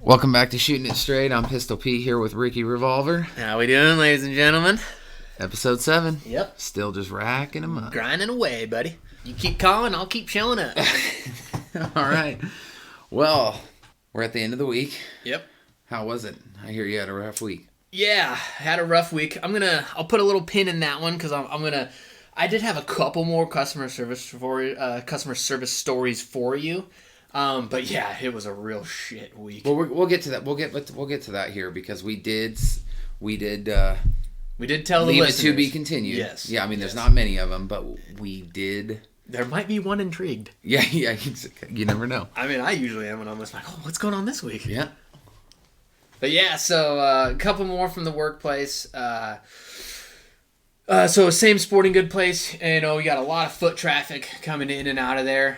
Welcome back to Shooting It Straight. I'm Pistol Pete here with Ricky Revolver. How we doing, ladies and gentlemen? Episode 7. Yep. Still just racking them up. Grinding away, buddy. You keep calling, I'll keep showing up. All right. Well, we're at the end of the week. Yep. How was it? I hear you had a rough week. Yeah, had a rough week. I'll put a little pin in that one because I did have a couple more customer service stories for you. But yeah, it was a real shit week. Well, we'll get to that. We'll get to that here because we did tell the leave listeners. it to be continued. Yes. Yeah, I mean, there's not many of them, but we did. There might be one intrigued. Yeah. You never know. I mean, I usually am when I'm just like, oh, what's going on this week? Yeah. But yeah, so a couple more from the workplace. So same sporting good place. You know, we got a lot of foot traffic coming in and out of there.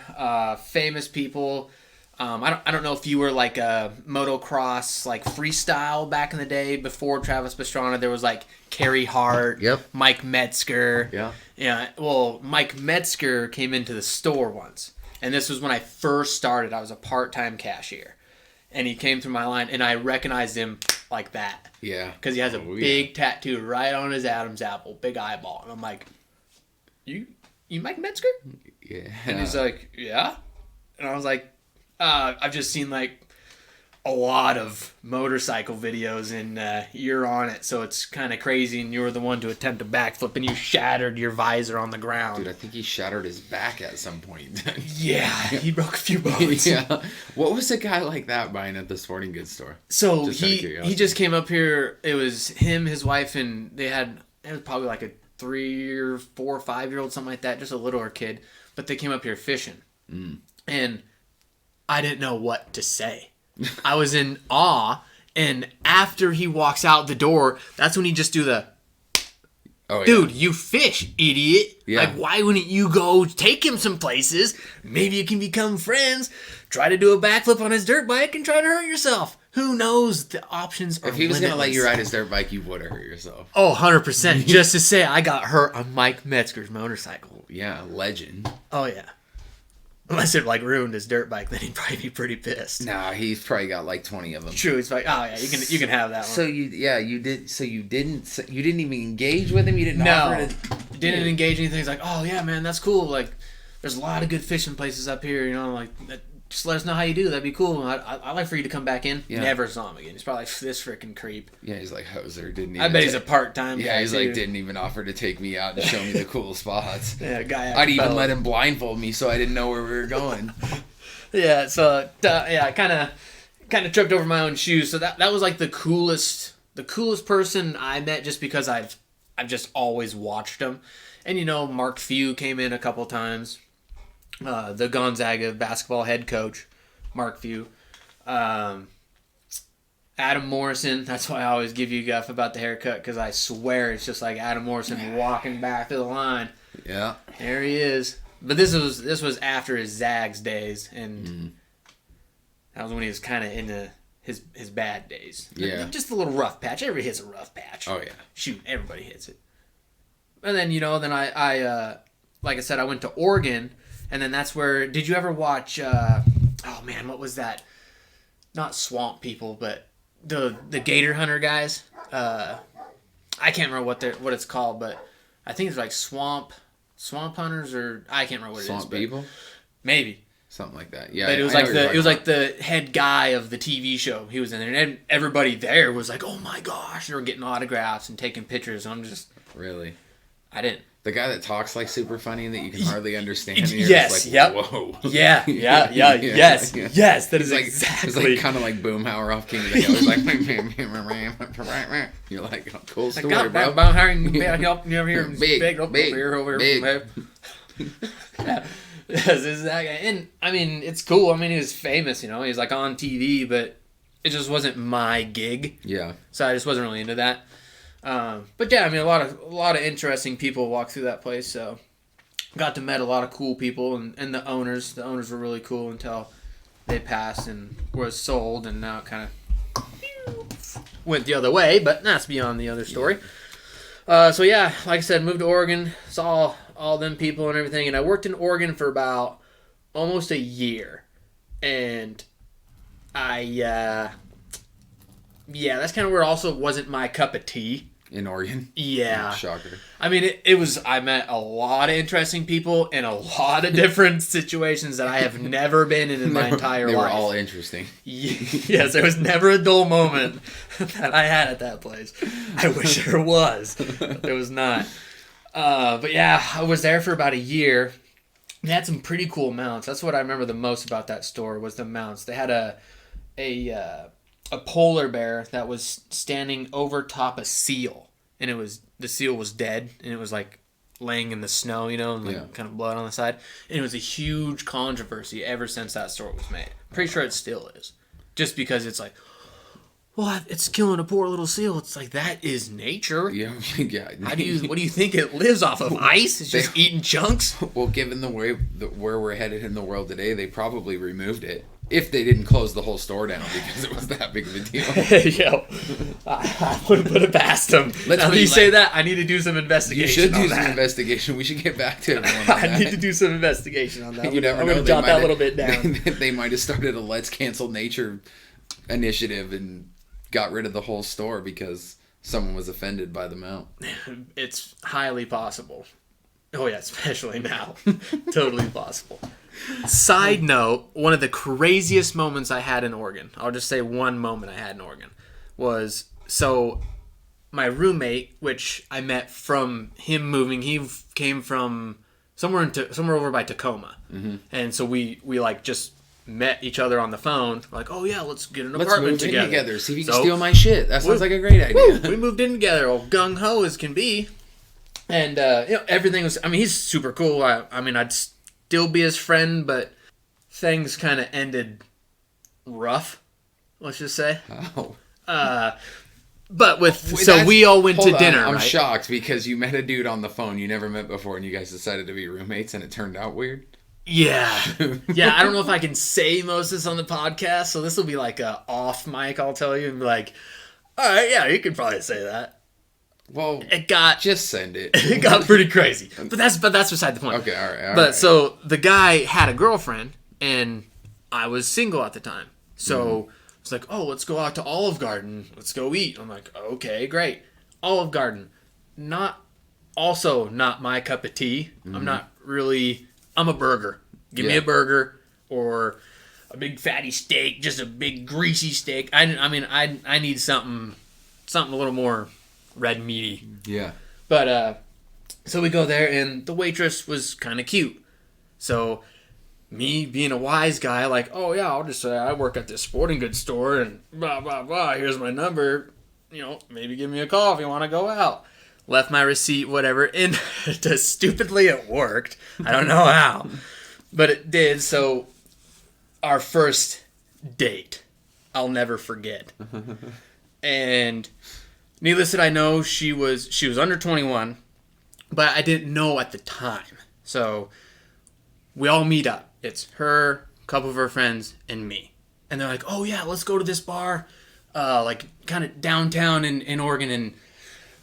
Famous people. I don't know if you were like a motocross like freestyle back in the day before Travis Pastrana. There was like Carey Hart, Yep. Mike Metzger. Yeah. Yeah. Well, Mike Metzger came into the store once, and this was when I first started. I was a part-time cashier, and he came through my line, and I recognized him like that. Yeah. Because he has a big tattoo right on his Adam's apple, big eyeball. And I'm like, you Mike Metzger? Yeah. And he's like, yeah. And I was like, I've just seen like a lot of motorcycle videos and you're on it. So it's kind of crazy. And you were the one to attempt a backflip and you shattered your visor on the ground. Dude, I think he shattered his back at some point. Yeah, he broke a few bones. Yeah. What was a guy like that buying at the sporting goods store? So Just out of he curiosity. just came up here. It was him, his wife, and it was probably like a 3 or 4 or 5 year old, something like that, just a littler kid. But they came up here fishing, and I didn't know what to say. I was in awe, and after he walks out the door, that's when he just do the, Oh, yeah. dude, you fish, idiot. Yeah. Like, why wouldn't you go take him some places? Maybe you can become friends. Try to do a backflip on his dirt bike and try to hurt yourself. Who knows? The options are If he was going to let limitless. you ride his dirt bike, you would have hurt yourself. Oh, 100%. Just to say I got hurt on Mike Metzger's motorcycle. Yeah, legend. Oh, yeah. Unless it, like, ruined his dirt bike, then he'd probably be pretty pissed. Nah, he's probably got like 20 of them. True. It's like, oh, yeah, you can have that one. So you didn't even engage with him? You didn't offer No. to... Didn't engage anything. He's like, oh, yeah, man, that's cool. Like, there's a lot of good fishing places up here, you know, like... Just let us know how you do. That'd be cool. I'd like for you to come back in. Yeah. Never saw him again. He's probably like, this freaking creep. Yeah, he's like, hoser, didn't even... I bet he's a part-time Yeah, guy, he's too. like, didn't even offer to take me out and show me the cool spots. Yeah, guy. I'd even let him blindfold me so I didn't know where we were going. Yeah, so, I kind of tripped over my own shoes. So that was like the coolest person I met just because I've just always watched him. And, you know, Mark Few came in a couple times. The Gonzaga basketball head coach. Mark Few. Adam Morrison. That's why I always give you guff about the haircut, because I swear it's just like Adam Morrison walking back to the line. Yeah. There he is. But this was after his Zags days, and that was when he was kind of into his bad days. Yeah. Just a little rough patch. Everybody hits a rough patch. Oh, yeah. Shoot, everybody hits it. And then, you know, I like I said, I went to Oregon, and then that's where, did you ever watch, oh man, what was that? Not Swamp People, but the Gator Hunter guys. I can't remember what it's called, but I think it's like Swamp Hunters, or I can't remember what it is. Swamp but People? maybe. Something like that. Yeah. But it was I know like what you're talking about. the head guy of the TV show. He was in there, and everybody there was like, "Oh my gosh!" They were getting autographs and taking pictures. And I'm just, Really? I didn't. The guy that talks like super funny that you can hardly understand. And you're Yes, just like, yep. Whoa. Yeah. Yes. Yeah. Yes. That is It's like, exactly. It's like kind of like Boomhauer off King of the Hill. He's like, you're like, oh, cool story, God, bro. about hiring help you over here. Big. Over here. Yeah. Yes, this is that guy. And I mean, it's cool. I mean, he was famous. You know, he was like on TV, but it just wasn't my gig. Yeah. So I just wasn't really into that. But yeah, I mean, a lot of interesting people walk through that place. So got to meet a lot of cool people, and the owners. The owners were really cool until they passed and was sold, and now it kind of went the other way. But that's beyond the other story. So yeah, like I said, moved to Oregon, saw all them people and everything, and I worked in Oregon for about almost a year, and I yeah, that's kind of where it also wasn't my cup of tea. In Oregon? Yeah. Shocker. I mean, it was, I met a lot of interesting people in a lot of different situations that I have never been in my entire They life. were all interesting. Yes, there was never a dull moment that I had at that place. I wish there was, but there was not. But yeah, I was there for about a year. They had some pretty cool mounts. That's what I remember the most about that store was the mounts. They had a polar bear that was standing over top a seal, and the seal was dead, and it was like laying in the snow, and like kind of blood on the side. And it was a huge controversy ever since that store was made. Pretty sure it still is, just because it's like, well, it's killing a poor little seal. It's like, that is nature. Yeah. What do you think it lives off of? Ice? It's just eating chunks? Well, given where we're headed in the world today, they probably removed it. If they didn't close the whole store down because it was that big of a deal. Yo, I wouldn't put it past them. Now that you say that, I need to do some investigation. You should do on some that. investigation. We should get back to everyone on I need to do some investigation on that. You never I'm know. going to jot that little bit down. They might have started a Let's Cancel Nature initiative and got rid of the whole store because someone was offended by the mount. It's highly possible. Oh yeah, especially now. Totally possible. Side note, one of the craziest moments I had in Oregon, I'll just say one moment I had in Oregon, was, so my roommate, which I met from him moving, he came from somewhere over by Tacoma. Mm-hmm. And so we like just met each other on the phone, like, oh yeah, let's get an apartment together. Let's move in together, see if you can steal my shit. That sounds like a great idea. We moved in together, all gung-ho as can be. And, everything was, I mean, he's super cool. I mean, I'd still be his friend, but things kind of ended rough, let's just say. Oh. But we all went to dinner, I'm right? shocked because you met a dude on the phone you never met before and you guys decided to be roommates and it turned out weird. Yeah. Yeah, I don't know if I can say most of this on the podcast, so this will be like a off mic, I'll tell you, and be like, all right, yeah, you could probably say that. Well, just send it. It got pretty crazy, but that's beside the point. Okay, all right. But so the guy had a girlfriend, and I was single at the time. So it's like, oh, let's go out to Olive Garden. Let's go eat. I'm like, okay, great. Olive Garden, not my cup of tea. Mm-hmm. I'm a burger. Give me a burger or a big fatty steak, just a big greasy steak. I need something a little more red meaty. Yeah. But so we go there, and the waitress was kind of cute. So me being a wise guy, like, oh yeah, I'll just say I work at this sporting goods store, and blah blah blah. Here's my number. Maybe give me a call if you want to go out. Left my receipt, whatever, and stupidly it worked. I don't know how, but it did. So our first date, I'll never forget. And needless that I know, she was under 21, but I didn't know at the time. So we all meet up. It's her, a couple of her friends, and me. And they're like, oh yeah, let's go to this bar, like kind of downtown in Oregon, and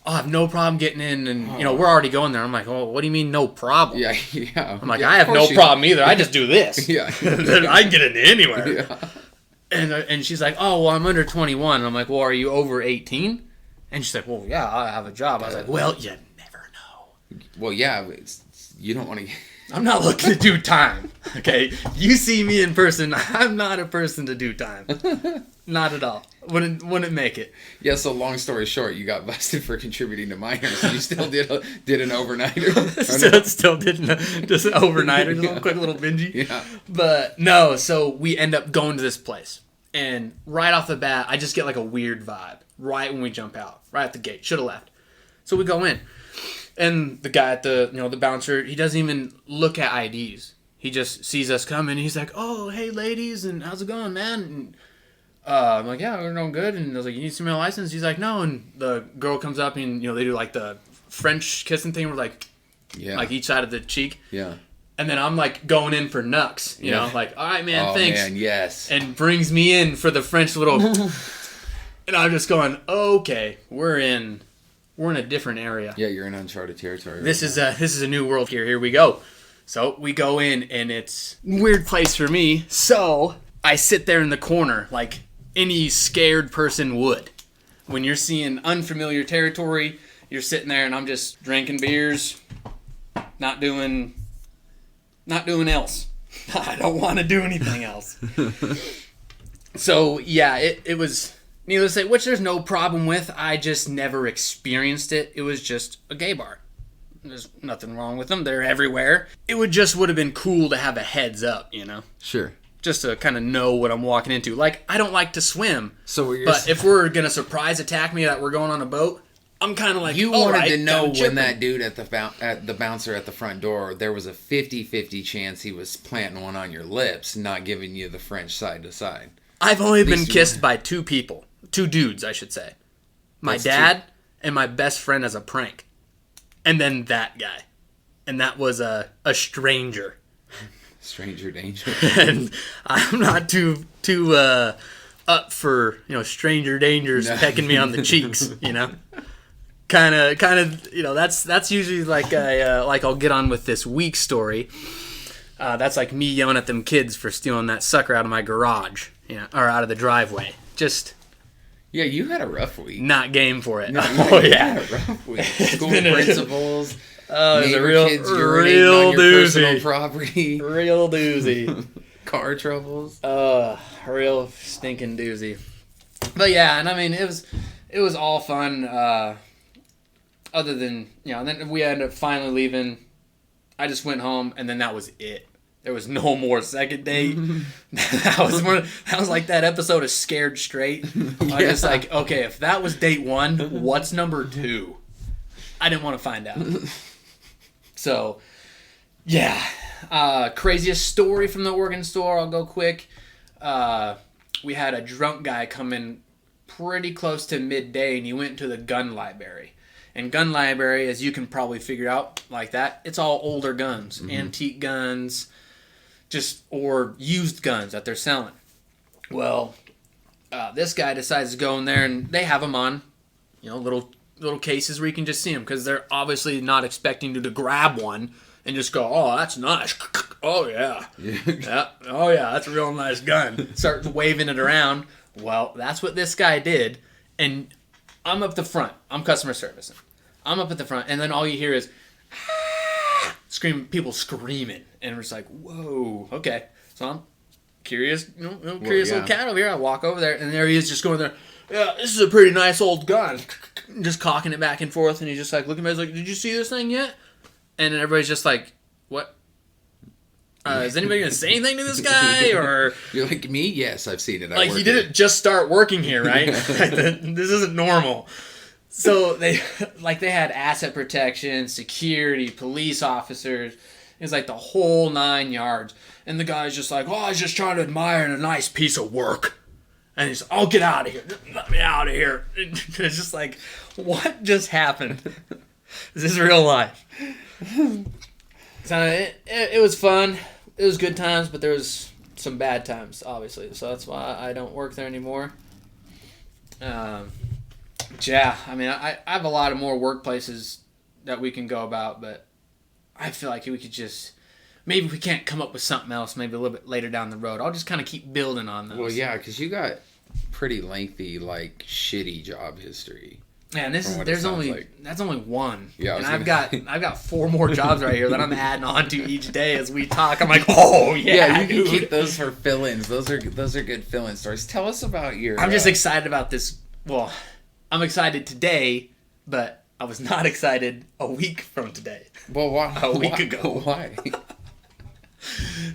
I'll have no problem getting in. And we're already going there. I'm like, oh, what do you mean no problem? Yeah. I'm like, I have no problem either. I just do this. Yeah. I can get in anywhere. Yeah. And she's like, oh, well, I'm under 21. And I'm like, well, are you over 18? And she's like, well, yeah, I have a job. I was like, well, you never know. Well, yeah, you don't want to... I'm not looking to do time, okay? You see me in person, I'm not a person to do time. Not at all. Wouldn't make it. Yeah, so long story short, you got busted for contributing to minors. You still did an overnighter. Still did just an overnighter, just a quick little bingey. Yeah. But no, so we end up going to this place. And right off the bat, I just get like a weird vibe right when we jump out, right at the gate. Should have left. So we go in. And the guy at the bouncer, he doesn't even look at IDs. He just sees us coming. He's like, oh, hey, ladies, and how's it going, man? And I'm like, yeah, we're doing good. And I was like, you need to see my license? He's like, no. And the girl comes up, and, they do, like, the French kissing thing where, like, like each side of the cheek. Yeah. And then I'm, like, going in for nucks, you know? Like, all right, man, thanks. Oh, man, yes. And brings me in for the French little... And I'm just going, okay, we're in a different area. Yeah, you're in uncharted territory. This is a new world here. Here we go. So we go in, and it's a weird place for me. So I sit there in the corner like any scared person would. when you're seeing unfamiliar territory, you're sitting there and I'm just drinking beers, not doing else. I don't want to do anything else. So, yeah, it was, needless to say, which there's no problem with. I just never experienced it. It was just a gay bar. There's nothing wrong with them. They're everywhere. It would have been cool to have a heads up, you know? Sure. Just to kind of know what I'm walking into. Like, I don't like to swim. So you're but if we're going to surprise attack me that we're going on a boat, I'm kind of like, you all wanted right, to know I'm when chipping. that dude at the bouncer at the front door, there was a 50-50 chance he was planting one on your lips, not giving you the French side to side. I've only been least you kissed were. by two people. Two dudes, I should say. My That's dad and my best friend as a prank. And then that guy. And that was a stranger. Stranger danger. And I'm not too up for, stranger dangers pecking me on the cheeks, Kind of, that's usually like I'll get on with this week story. That's like me yelling at them kids for stealing that sucker out of my garage, or out of the driveway. Just Yeah, you had a rough week. not game for it. No, Oh you yeah. had a rough week. School been a- principals, Oh, it was a neighbor kids urinating real on your personal doozy. property, Real doozy. car troubles. Real stinking doozy. But yeah, and I mean it was all fun. Other than and then we ended up finally leaving. I just went home, and then that was it. There was no more second date. that was like that episode of Scared Straight. I was just like, okay, if that was date 1, what's number 2? I didn't want to find out. So, yeah. Craziest story from the Oregon store, I'll go quick. We had a drunk guy come in pretty close to midday, and he went to the gun library. And gun library, as you can probably figure out like that, it's all older guns, antique guns, or used guns that they're selling. Well, this guy decides to go in there, and they have them on, little cases where you can just see them, because they're obviously not expecting you to grab one and just go, oh, that's nice. Oh, yeah. Yeah. Oh, yeah, that's a real nice gun. Start waving it around. Well, that's what this guy did, and I'm up the front. I'm customer servicing. I'm up at the front, and then all you hear is people screaming, and we're just like, "Whoa, okay." So I'm curious, little cat over here. I walk over there, and there he is, just going there. Yeah, this is a pretty nice old gun. Just cocking it back and forth, and he's just like looking at me, he's like, "Did you see this thing yet?" And then everybody's just like, "What? Is anybody gonna say anything to this guy?" Or You're like, me? Yes, I've seen it. I like, work he here. didn't just start working here, right? This isn't normal. So they had asset protection, security, police officers. It was like the whole 9 yards. And the guy's just like, oh, I was just trying to admire a nice piece of work. And he's like, oh, get out of here. Let me out of here. It's just like, what just happened? Is this real life? So it was fun. It was good times, but there was some bad times, obviously. So that's why I don't work there anymore. Yeah, I mean, I have a lot of more workplaces that we can go about, but I feel like we could just, maybe we can't come up with something else maybe a little bit later down the road. I'll just kind of keep building on those. Well, yeah, because you got pretty lengthy, shitty job history. Yeah, and that's only one. Yeah, and I've got 4 more jobs right here that I'm adding on to each day as we talk. I'm like, oh yeah, you can dude. keep those for fill-ins. Those are good fill-in stories. Tell us about your. I'm just excited about this. Well, I'm excited today, but I was not excited a week from today. Well, why? A week ago. Why?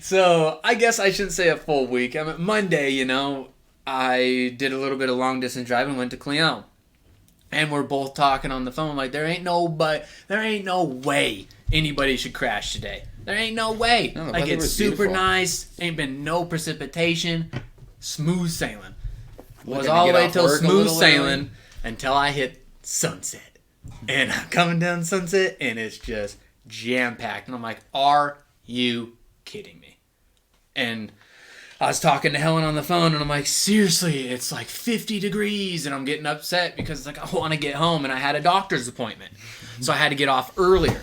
So I guess I shouldn't say a full week. I mean, Monday, I did a little bit of long distance driving, went to Cleon, and we're both talking on the phone like there ain't no way anybody should crash today. There ain't no way. No, the like weather it's was super beautiful. nice. Ain't been no precipitation. Smooth sailing. Was Looking to all the get way off till work a smooth little sailing early. until I hit Sunset. And I'm coming down Sunset, and it's just jam-packed. And I'm like, are you kidding me? And I was talking to Helen on the phone, and I'm like, seriously, it's like 50 degrees, and I'm getting upset because I want to get home, and I had a doctor's appointment. So I had to get off earlier.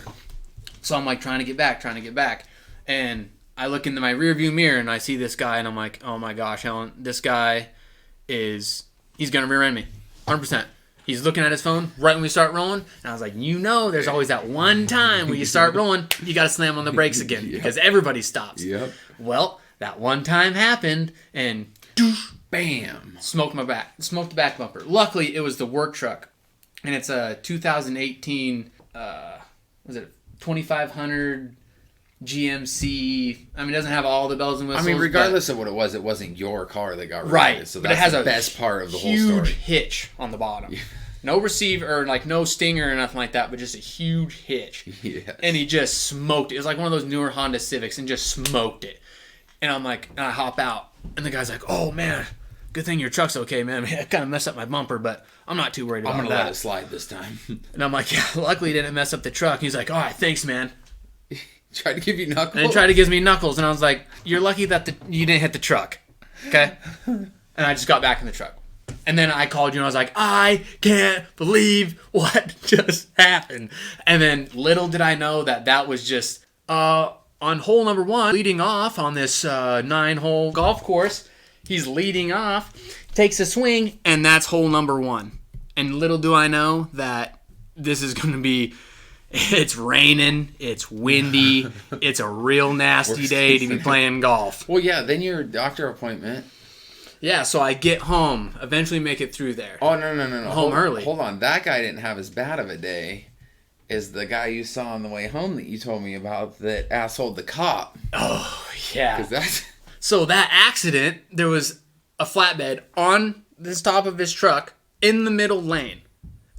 So I'm like trying to get back. And I look into my rearview mirror, and I see this guy, and I'm like, oh my gosh, Helen, this guy he's going to rear end me. 100%. He's looking at his phone right when we start rolling. And I was like, there's always that one time when you start rolling, you got to slam on the brakes again because everybody stops. Yep. Well, that one time happened and Bam. smoked the back bumper. Luckily, it was the work truck. And it's a 2018, was it 2500 GMC? I mean, it doesn't have all the bells and whistles. I mean, regardless of what it wasn't your car that got right. related. So but that's it has the a best part of the whole huge story. hitch on the bottom. No receiver, or like no stinger or nothing like that, but just a huge hitch. Yes. And he just smoked it. It was like one of those newer Honda Civics and just smoked it. And I'm like, and I hop out. And the guy's like, oh, man, good thing your truck's okay, man. It kind of messed up my bumper, but I'm not too worried about that. I'm going to let it slide this time. And I'm like, yeah, luckily it didn't mess up the truck. He's like, all right, thanks, man. Tried to give you knuckles. And he tried to give me knuckles. And I was like, you're lucky that you didn't hit the truck. Okay? And I just got back in the truck. And then I called you and I was like, I can't believe what just happened. And then little did I know that was just on hole number 1, leading off on this 9-hole golf course. He's leading off, takes a swing, and that's hole number 1. And little do I know that this is going to be, it's raining, it's windy, it's a real nasty day to be playing golf. Well, yeah, then your doctor appointment. Yeah, so I get home, eventually make it through there. Oh, no. Home early. Hold on. That guy didn't have as bad of a day as the guy you saw on the way home that you told me about that assholed the cop. Oh, yeah. 'Cause that's... So that accident, there was a flatbed on this top of his truck in the middle lane.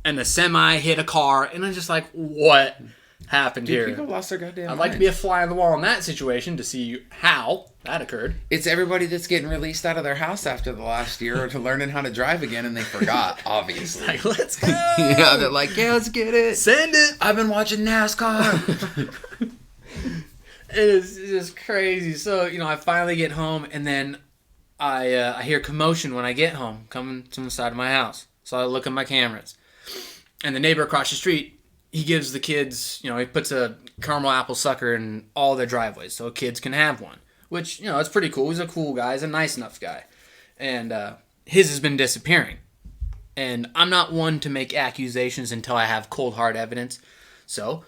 And the semi hit a car, and I'm just like, what happened here? People lost their goddamn I'd like to be a fly on the wall in that situation to see how that occurred. It's everybody that's getting released out of their house after the last year or to learning how to drive again, and they forgot, obviously. Like, let's go. Yeah, they're like, yeah, let's get it. Send it. I've been watching NASCAR. It is just crazy. So, I finally get home, and then I hear commotion when I get home coming from the side of my house. So I look at my cameras. And the neighbor across the street, he gives the kids, he puts a caramel apple sucker in all their driveways so kids can have one. Which, it's pretty cool. He's a cool guy. He's a nice enough guy. And his has been disappearing. And I'm not one to make accusations until I have cold, hard evidence. So,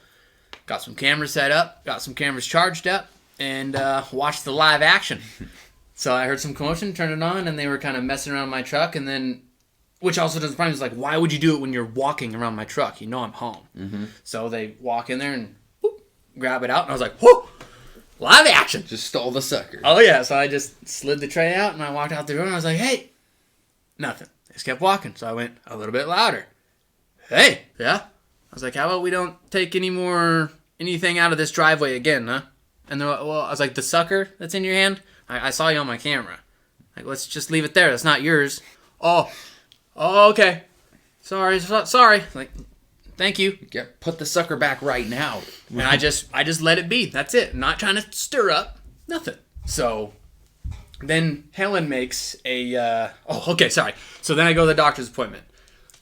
got some cameras set up, got some cameras charged up, and watched the live action. So I heard some commotion, turned it on, and they were kind of messing around my truck, and then... Which also doesn't surprise me. It's like, why would you do it when you're walking around my truck? I'm home. Mm-hmm. So they walk in there and whoop, grab it out. And I was like, whoa, live action. Just stole the sucker. Oh, yeah. So I just slid the tray out and I walked out the door and I was like, hey, nothing. They just kept walking. So I went a little bit louder. Hey, yeah. I was like, how about we don't take anything out of this driveway again, huh? And they're like, well, I was like, the sucker that's in your hand? I saw you on my camera. Like, let's just leave it there. That's not yours. Oh, okay. Sorry. Like, thank you. Yeah, put the sucker back right now. And I just let it be. That's it. I'm not trying to stir up. Nothing. So then Helen makes a... So then I go to the doctor's appointment.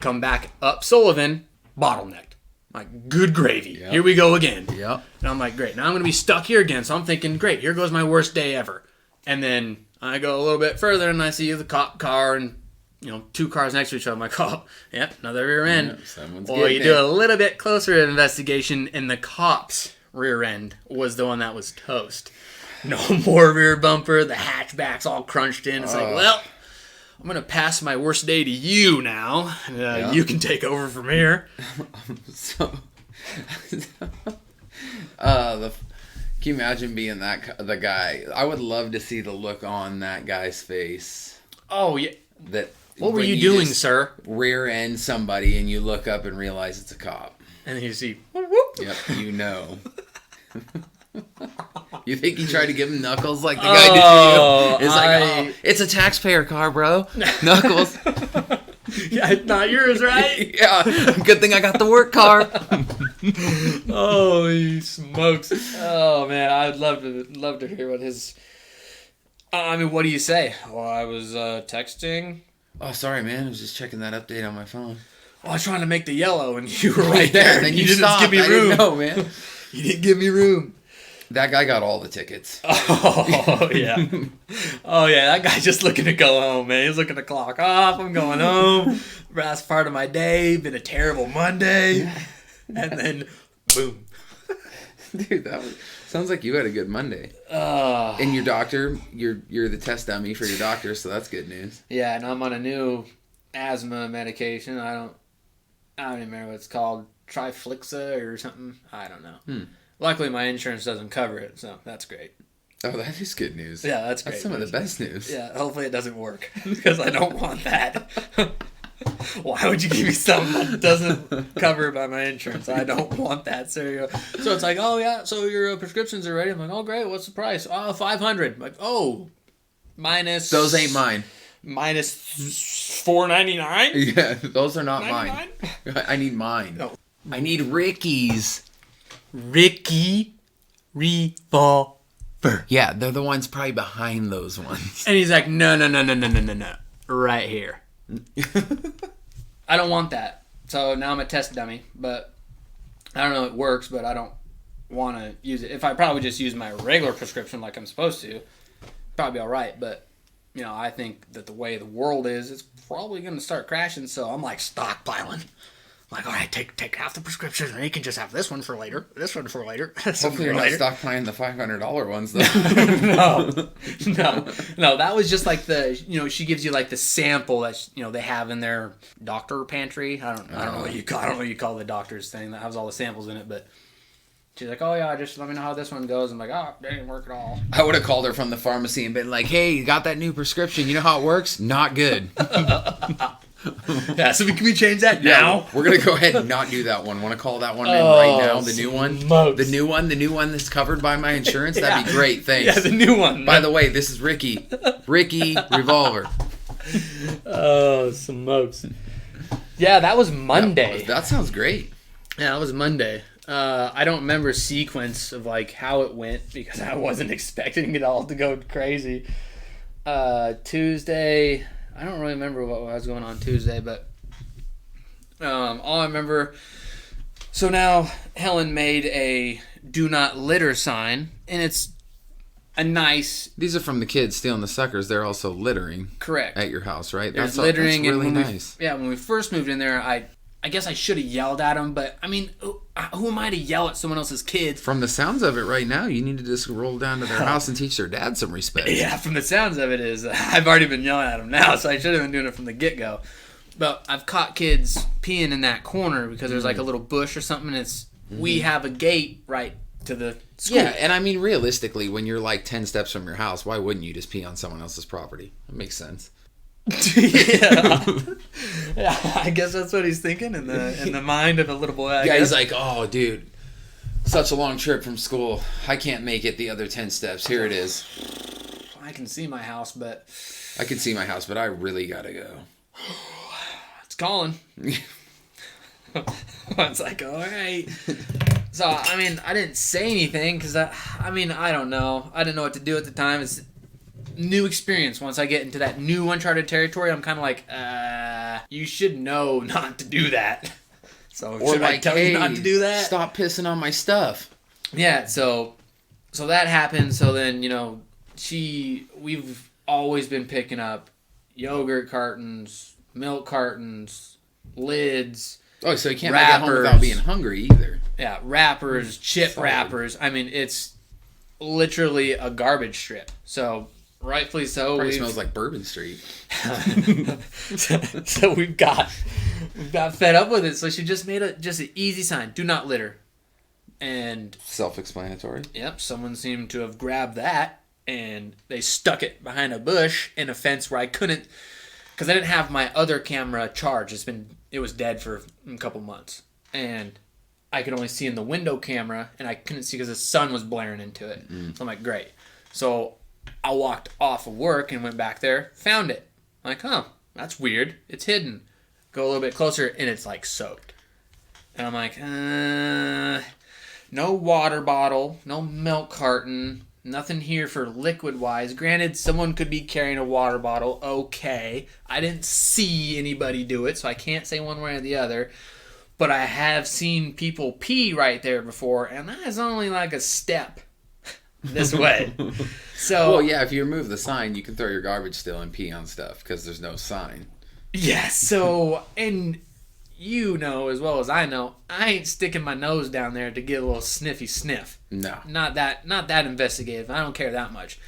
Come back up Sullivan, bottlenecked. Like, good gravy. Yep. Here we go again. Yep. And I'm like, great. Now I'm going to be stuck here again. So I'm thinking, great. Here goes my worst day ever. And then I go a little bit further and I see the cop car and... 2 cars next to each other. I'm like, oh, yep, another rear end. Well, you do a little bit closer investigation, and the cop's rear end was the one that was toast. No more rear bumper. The hatchback's all crunched in. It's like, well, I'm going to pass my worst day to you now. You can take over from here. Can you imagine being the guy? I would love to see the look on that guy's face. Oh, yeah. What were you doing, sir? Rear end somebody and you look up and realize it's a cop. And then you see, whoop, whoop. Yep, you know. You think he tried to give him knuckles like the guy did to you? It's like, it's a taxpayer car, bro. Knuckles. Yeah, not yours, right? Yeah, good thing I got the work car. Holy smokes. Oh, man, I'd love to hear what his... what do you say? Well, I was texting... Oh, sorry, man. I was just checking that update on my phone. Well, I was trying to make the yellow, and you were right there. And you didn't give me room. I didn't know, man. You didn't give me room. That guy got all the tickets. Oh, yeah. Oh, yeah, that guy's just looking to go home, man. He's looking to clock off. I'm going home. Last part of my day. Been a terrible Monday. And then, boom. Dude, sounds like you had a good Monday. And your doctor, you're the test dummy for your doctor, so that's good news. Yeah, and I'm on a new asthma medication. I don't even remember what it's called. Triflixa or something. I don't know. Luckily, my insurance doesn't cover it, so that's great. Oh, that is good news. Yeah, that's great. That's some of the best news. Yeah, hopefully it doesn't work because I don't want that. Why would you give me something that doesn't cover by my insurance? I don't want that. So it's like, oh yeah, so your prescriptions are ready. I'm like, oh great, what's the price? Oh, $500. I'm like, oh, minus. Those ain't mine. Minus $4.99. Yeah, those are not 99? mine. I need mine. No. I need Ricky's. Ricky Revolver. Yeah, they're the ones probably behind those ones. And he's like, no. Right here. I don't want that. So now I'm a test dummy, but I don't know it works, but I don't want to use it. If I probably just use my regular prescription like I'm supposed to, probably be all right. But, I think that the way the world is, it's probably going to start crashing. So I'm like stockpiling. Like, all right, take half the prescription, and you can just have this one for later, this one for later. Hopefully you're not stockpiling the $500 ones, though. No. That was just like she gives you like the sample that they have in their doctor pantry. I don't know what you call the doctor's thing that has all the samples in it, but she's like, oh yeah, just let me know how this one goes. I'm like, oh, that didn't work at all. I would have called her from the pharmacy and been like, hey, you got that new prescription? You know how it works? Not good. Yeah, so can we change that now? We're going to go ahead and not do that one. Want to call that one in right now? The new one? Smokes. The new one that's covered by my insurance? That'd be great. Thanks. Yeah, the new one. By the way, this is Ricky. Ricky Revolver. Oh, smokes. Yeah, that was Monday. That sounds great. Yeah, that was Monday. I don't remember a sequence of like how it went because I wasn't expecting it all to go crazy. Tuesday, I don't really remember what was going on Tuesday, but all I remember. So now Helen made a "Do Not Litter" sign, and it's a nice. These are from the kids stealing the suckers. They're also littering. Correct. At your house, right? There's littering, that's really and nice. when we first moved in there, I guess I should have yelled at them, but I mean, who am I to yell at someone else's kids? From the sounds of it right now, you need to just roll down to their house and teach their dad some respect. Yeah, from the sounds of it is, I've already been yelling at them now, so I should have been doing it from the get-go. But I've caught kids peeing in that corner because there's like a little bush or something, and we have a gate right to the school. Yeah, and I mean, realistically, when you're like 10 steps from your house, why wouldn't you just pee on someone else's property? That makes sense. Yeah, I guess that's what he's thinking in the mind of a little boy. Yeah, he's like, oh, dude, such a long trip from school. I can't make it the other 10 steps. Here it is. I can see my house, but I can see my house, but I really gotta go. It's calling. It's like, all right. So I mean, I didn't say anything because I don't know. I didn't know what to do at the time. It's new experience. Once I get into that new uncharted territory, I'm kind of like, you should know not to do that. So or should like, I tell you not to do that? Stop pissing on my stuff. Yeah. So that happened. So then we've always been picking up yogurt cartons, milk cartons, lids. Oh, so you can't wrappers, make it home without being hungry either. Yeah, wrappers, chip wrappers. I mean, it's literally a garbage strip. So rightfully so. Probably smells like Bourbon Street. So we've got fed up with it. So she just made an easy sign: "Do not litter." And self-explanatory. Yep, someone seemed to have grabbed that and they stuck it behind a bush in a fence where I couldn't, because I didn't have my other camera charged. It was dead for a couple months, and I could only see in the window camera, and I couldn't see because the sun was blaring into it. So I'm like, great. So I walked off of work and went back there, found it. I'm like, huh, that's weird. It's hidden. Go a little bit closer, and it's like soaked. And I'm like, no water bottle, no milk carton, nothing here for liquid-wise. Granted, someone could be carrying a water bottle. Okay. I didn't see anybody do it, so I can't say one way or the other. But I have seen people pee right there before, and that is only like a step this way. So Well, yeah, if you remove the sign, you can throw your garbage still and pee on stuff because there's no sign. yeah, so and you know as well as I know, I ain't sticking my nose down there to get a little sniffy sniff. No. Not that investigative. I don't care that much.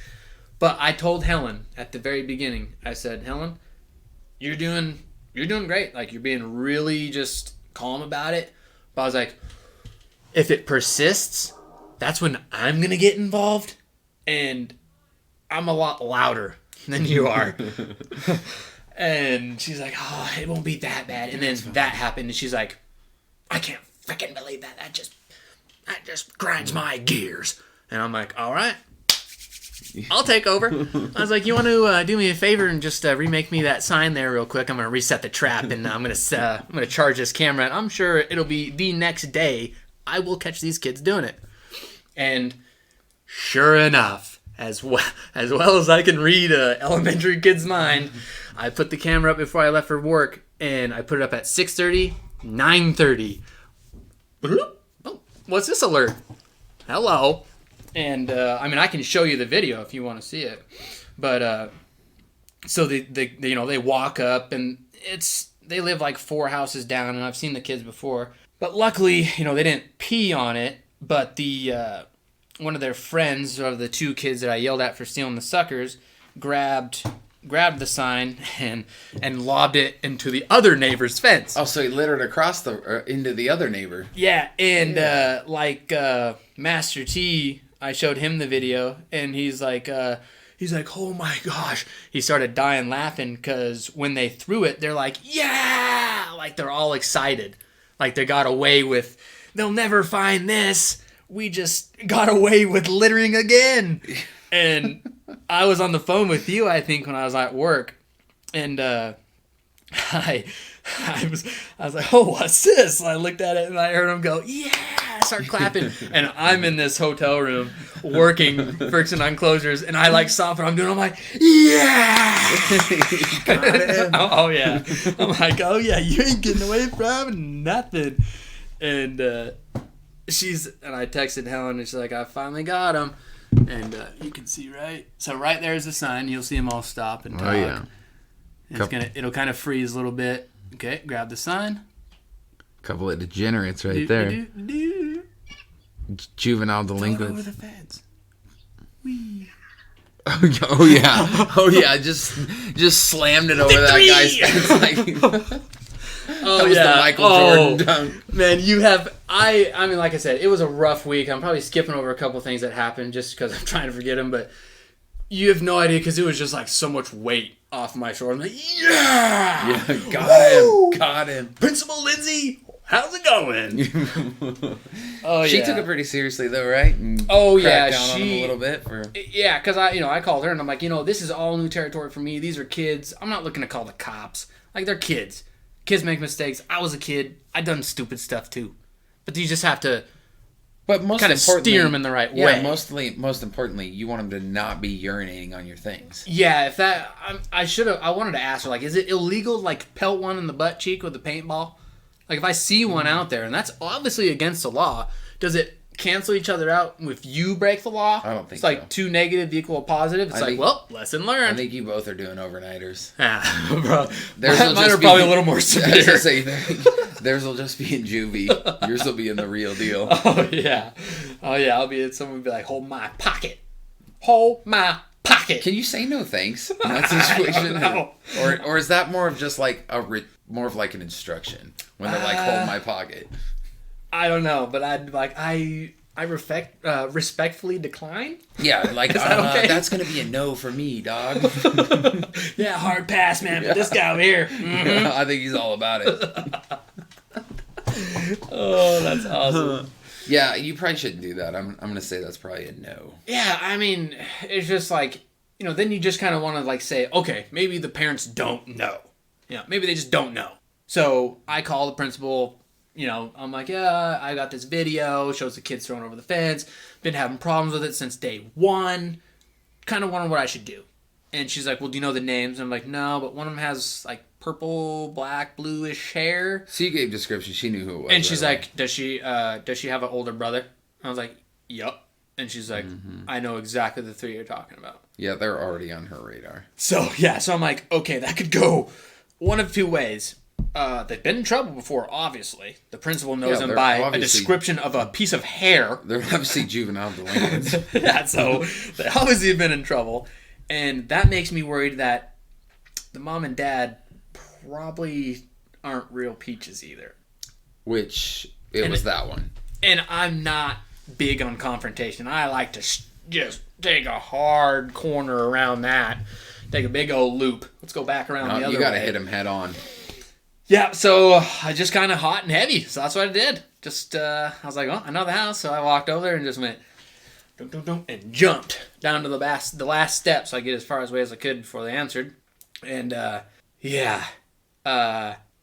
But I told Helen at the very beginning. I said, Helen, you're doing great. Like you're being really just calm about it. But I was like, if it persists, that's when I'm gonna get involved, and I'm a lot louder than you are. And she's like, oh, it won't be that bad. And then that happened, and she's like, I can't freaking believe that. That just grinds my gears. And I'm like, all right, I'll take over. I was like, you want to do me a favor and just remake me that sign there real quick? I'm gonna reset the trap, and I'm gonna charge this camera. And I'm sure it'll be the next day I will catch these kids doing it. And sure enough, as well as I can read a elementary kid's mind, I put the camera up before I left for work, and I put it up at 6:30, 9:30. Oh, what's this alert? Hello. And I mean, I can show you the video if you want to see it. But so they walk up, and they live like 4 houses down, and I've seen the kids before. But luckily, they didn't pee on it. But the one of their friends, of the 2 kids that I yelled at for stealing the suckers, grabbed the sign and lobbed it into the other neighbor's fence. Oh, so he littered across into the other neighbor. Yeah, and Master T, I showed him the video, and he's like, oh my gosh. He started dying laughing because when they threw it, they're like, yeah! Like they're all excited. Like they got away with, they'll never find this. We just got away with littering again. And I was on the phone with you, I think, when I was at work. And I was like, oh, what's this? And I looked at it and I heard him go, yeah, start clapping. And I'm in this hotel room working, fixing on closures, and I saw what I'm doing. I'm like, yeah. Got him. Oh, yeah. I'm like, oh, yeah, you ain't getting away from nothing. And I texted Helen, and she's like, I finally got him. And you can see so right there's the sign. You'll see them all stop and talk. Oh, yeah. It'll kind of freeze a little bit. Okay, grab the sign. Couple of degenerates right there. Juvenile delinquents. Over the fence. Whee. Oh yeah. Just slammed it over that guy's fence. Oh, that was the Michael Jordan dunk. Man, I mean, like I said, it was a rough week. I'm probably skipping over a couple things that happened just because I'm trying to forget them, but you have no idea because it was just so much weight off my shoulders. I'm like, yeah! Yeah, got him. Principal Lindsay, how's it going? She took it pretty seriously though, right? And down on him a little bit Yeah, because I called her and I'm like, this is all new territory for me. These are kids. I'm not looking to call the cops. Like, they're kids. Kids make mistakes. I was a kid. I done stupid stuff too. But you just have to kind of steer them in the right way. Most importantly, you want them to not be urinating on your things. Yeah, if that, I wanted to ask her, is it illegal to pelt one in the butt cheek with a paintball? If I see one out there, and that's obviously against the law, does it cancel each other out if you break the law? I don't think so. It's 2 negative equal a positive. It's lesson learned. I think you both are doing overnighters. Bro. Mine are probably a little more severe. Theirs will just be in juvie. Yours will be in the real deal. Oh, yeah. I'll be in, someone will be like, hold my pocket. Hold my pocket. Can you say no thanks in that situation? Or is that more of just more of an instruction when they're hold my pocket? I don't know, but I respectfully decline. Yeah, okay? That's gonna be a no for me, dog. Yeah, hard pass, man. But this guy over here, yeah, I think he's all about it. Oh, that's awesome. Yeah, you probably shouldn't do that. I'm gonna say that's probably a no. Yeah, I mean, it's just then you just kind of want to say, okay, maybe the parents don't know. Maybe they just don't know. So I call the principal. I'm like, yeah, I got this video, shows the kids throwing over the fence, been having problems with it since day 1, kind of wondering what I should do. And she's like, well, do you know the names? And I'm like, no, but one of them has purple, black, bluish hair. So you gave description, she knew who it was. And she's like, does she have an older brother? I was like, yup. And she's like, I know exactly the three you're talking about. Yeah, they're already on her radar. So, yeah, so I'm like, okay, that could go one of two ways. They've been in trouble before, obviously. The principal knows them by a description of a piece of hair. They're obviously juvenile delinquents. Yeah, so they obviously have been in trouble. And that makes me worried that the mom and dad probably aren't real peaches either. Which, it was that one. And I'm not big on confrontation. I like to just take a hard corner around that. Take a big old loop. Let's go back around the other way. You got to hit him head on. Yeah, so I just kind of hot and heavy. So that's what I did. Just, I was like, oh, I know the house. So I walked over there and just went, dum, dum, dum, and jumped down to the last step. So I get as far away as I could before they answered. And,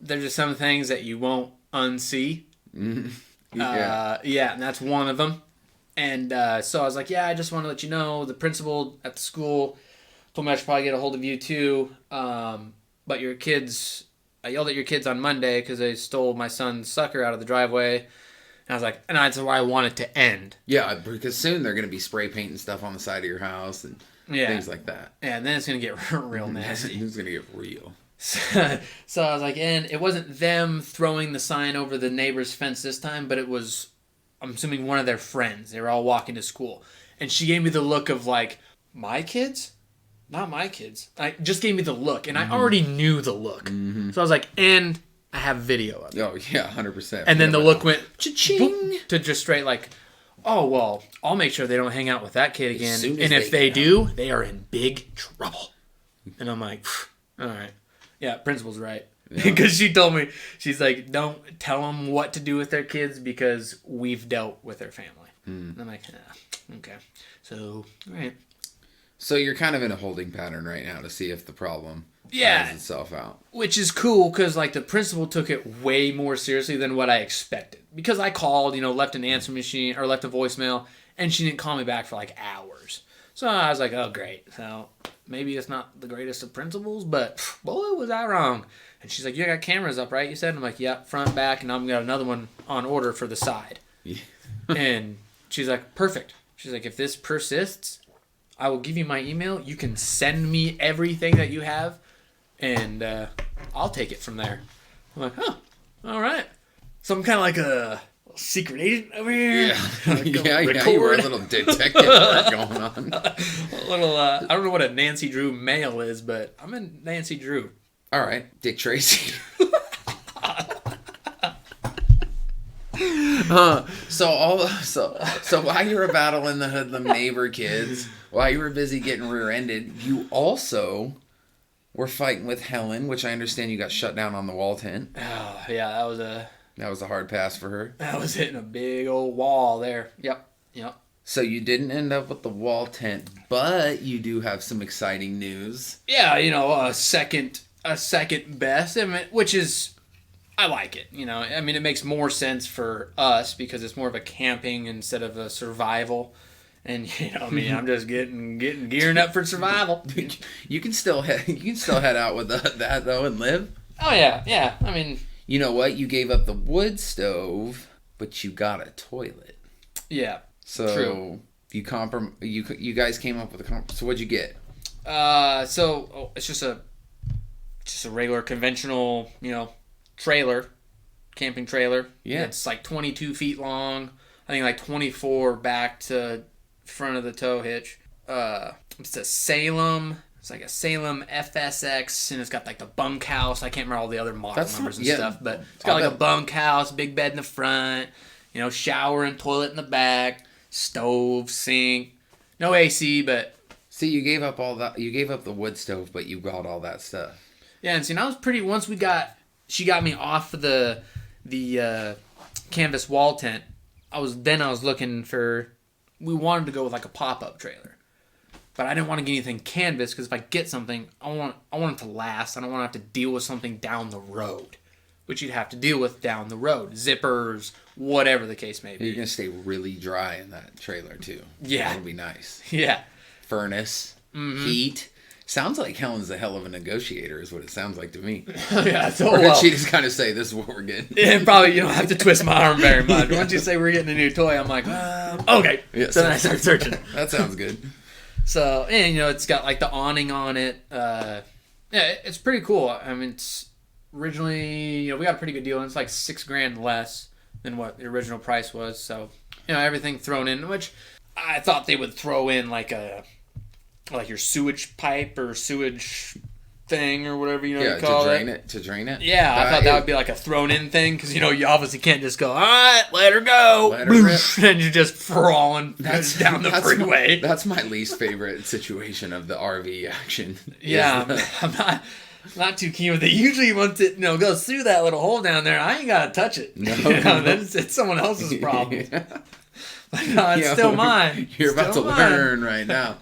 there's just some things that you won't unsee. Yeah, and that's one of them. And so I was like, yeah, I just want to let you know, the principal at the school told me I should probably get a hold of you too. But your kids, I yelled at your kids on Monday because they stole my son's sucker out of the driveway. And I was like, and that's why I want it to end. Yeah, because soon they're going to be spray painting stuff on the side of your house and things like that. Yeah, and then it's going to get real nasty. It's going to get real. So I was like, and it wasn't them throwing the sign over the neighbor's fence this time, but it was, I'm assuming, one of their friends. They were all walking to school. And she gave me the look of like, my kids? Not my kids. I just gave me the look, and I already knew the look. So I was like, and I have video of it. Oh, yeah, 100%. And then the look went cha-ching to just straight like, oh, well, I'll make sure they don't hang out with that kid again. And if they do, they are in big trouble. And I'm like, all right. Yeah, principal's right. Because she told me, she's like, don't tell them what to do with their kids because we've dealt with their family. And I'm like, okay. So, all right. So you're kind of in a holding pattern right now to see if the problem finds itself out. Which is cool because like the principal took it way more seriously than what I expected. Because I called, left an answer machine or left a voicemail, and she didn't call me back for like hours. So I was like, oh, great. So maybe it's not the greatest of principles, but boy, was I wrong. And she's like, you got cameras up, right? You said? And I'm like, yeah, front, back, and I'm got another one on order for the side. Yeah. And she's like, perfect. She's like, if this persists, I will give you my email. You can send me everything that you have, and I'll take it from there. I'm like, huh, all right. So I'm kind of like a secret agent over here. Yeah, you were a little detective work going on. A little, I don't know what a Nancy Drew mail is, but I'm in Nancy Drew. All right, Dick Tracy. So while you were battling the hoodlum neighbor kids, while you were busy getting rear-ended, you also were fighting with Helen, which I understand you got shut down on the wall tent. Oh, yeah, that was a hard pass for her. I was hitting a big old wall there. Yep. So you didn't end up with the wall tent, but you do have some exciting news. Yeah, a second best, which is, I like it. I mean, it makes more sense for us because it's more of a camping instead of a survival. And I'm just getting gearing up for survival. You can still head out with that though and live. Oh yeah. I mean, you know what? You gave up the wood stove, but you got a toilet. Yeah. So true. You guys came up with a so what'd you get? It's just a regular conventional, trailer, camping trailer. Yeah. It's like 22 feet long. I think like 24 back to front of the tow hitch. It's a Salem. It's like a Salem FSX, and it's got like the bunkhouse. I can't remember all the other model numbers and stuff, but it's got like a bunkhouse, big bed in the front, shower and toilet in the back, stove, sink, no AC, but... See, you gave up all that. You gave up the wood stove, but you got all that stuff. Yeah, and see, I was pretty... Once she got me off of the canvas wall tent, I was looking for... We wanted to go with like a pop-up trailer. But I didn't want to get anything canvas because if I get something, I want it to last. I don't want to have to deal with something down the road, which you'd have to deal with down the road. Zippers, whatever the case may be. You're going to stay really dry in that trailer too. Yeah. That'll be nice. Yeah. Furnace, heat. Sounds like Helen's a hell of a negotiator, is what it sounds like to me. Yeah, so Or did well. she just kind of say, "This is what we're getting"? And probably you don't have to twist my arm very much. Once you say we're getting a new toy, I'm like, okay. Yeah, So then I start searching. That sounds good. So, and you know, it's got like the awning on it. Yeah, it's pretty cool. I mean, it's originally, you know, we got a pretty good deal, and it's like $6,000 less than what the original price was. So, you know, everything thrown in, which I thought they would throw in like your sewage pipe or sewage thing or whatever you call To drain it. Yeah, I thought that would be like a thrown in thing because you know you obviously can't just go, all right, let her go, Let her rip. and you're just crawling down the freeway. That's my least favorite situation of the RV action. Yeah, I'm not too keen with it. Usually once it goes through that little hole down there, I ain't gotta touch it. No, it's someone else's problem. Yeah. But no, it's still mine. You're about to learn right now.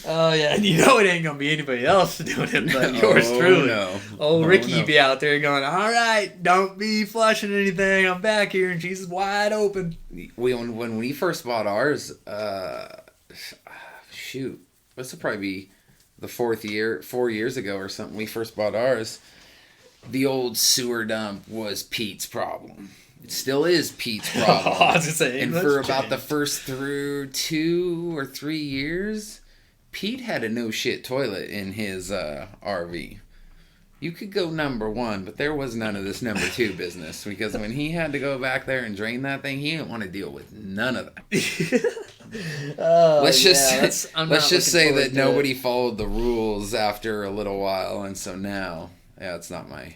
Oh yeah, and you know it ain't gonna be anybody else doing it but yours truly. No. Old Ricky be out there going, all right, don't be flushing anything. I'm back here, and she's wide open. When we first bought ours, this will probably be the 4 years ago or something. We first bought ours. The old sewer dump was Pete's problem. It still is Pete's problem. I was gonna say, and for about the first through 2 or 3 years, Pete had a no shit toilet in his RV. You could go number 1, but there was none of this number 2 business because when he had to go back there and drain that thing, he didn't want to deal with none of that. Let's just say that nobody followed the rules after a little while, and so now, it's not my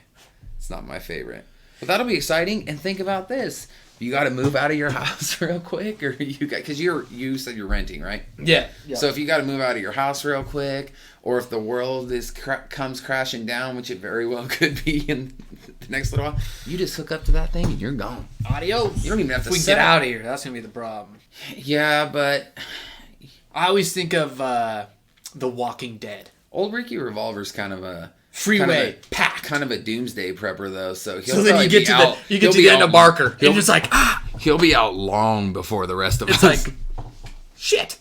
favorite. But that'll be exciting. And think about this: you got to move out of your house real quick, or because you said you're renting, right? Yeah. So if you got to move out of your house real quick, or if the world comes crashing down, which it very well could be in the next little while, you just hook up to that thing and you're gone. Adios. You don't even have to. If we get out of here, that's gonna be the problem. Yeah, but I always think of The Walking Dead. Old Ricky Revolver's kind of a packed, kind of a doomsday prepper though. So then you get to the end of Barker. You're just like, he'll be out long before the rest of us. It's like, shit.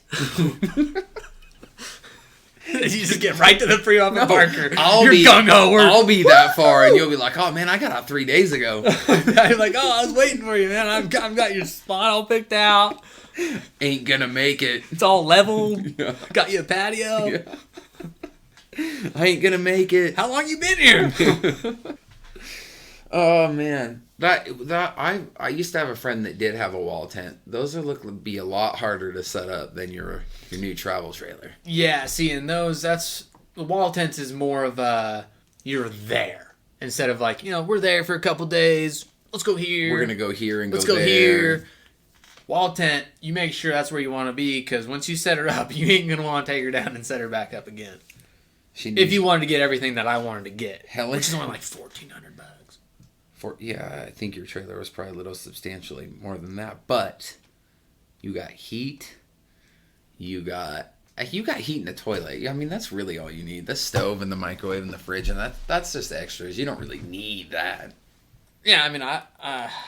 You just get right to the free off of Barker. You're gung-ho. I'll be that far, and you'll be like, oh man, I got out 3 days ago. You're like, oh, I was waiting for you, man. I've got your spot all picked out. Ain't gonna make it. It's all leveled. Yeah. Got you a patio. Yeah. I ain't gonna make it. How long you been here? Oh man, I used to have a friend that did have a wall tent. Those be a lot harder to set up than your new travel trailer. Yeah, see, in those, the wall tents is more of you're there instead of like, we're there for a couple days. Let's go here. We're gonna go here and let's go go there. Here. Wall tent, you make sure that's where you want to be because once you set her up, you ain't gonna want to take her down and set her back up again. If you wanted to get everything that I wanted to get, which is only like $1,400. Yeah, I think your trailer was probably a little substantially more than that, but you got heat. You got heat in the toilet. I mean, that's really all you need. The stove and the microwave and the fridge, and that's just extras. You don't really need that. Yeah, I mean, I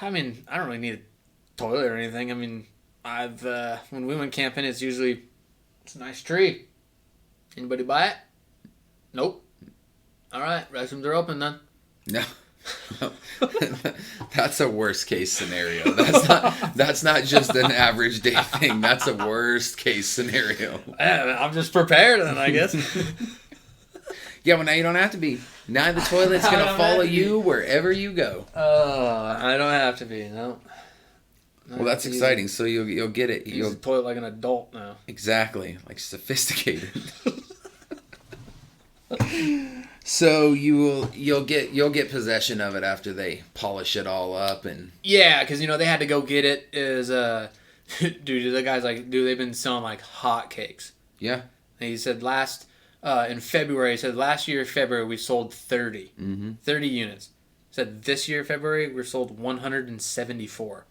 don't really need a toilet or anything. I mean, when we went camping, it's a nice tree. Anybody buy it? Nope. All right, restrooms are open then. No. That's a worst case scenario. That's not just an average day thing. That's a worst case scenario. I'm just prepared then, I guess. Yeah, well now you don't have to be. Now the toilet's gonna follow you wherever you go. I don't have to be. No. Well, that's exciting. So you'll get it. You'll toilet like an adult now. Exactly, like sophisticated. So you'll get possession of it after they polish it all up and yeah, because they had to go get it. Dude, the guy's like, they've been selling like hotcakes. Yeah, and he said last year February we sold 30, 30 units. He said this year February we sold 174.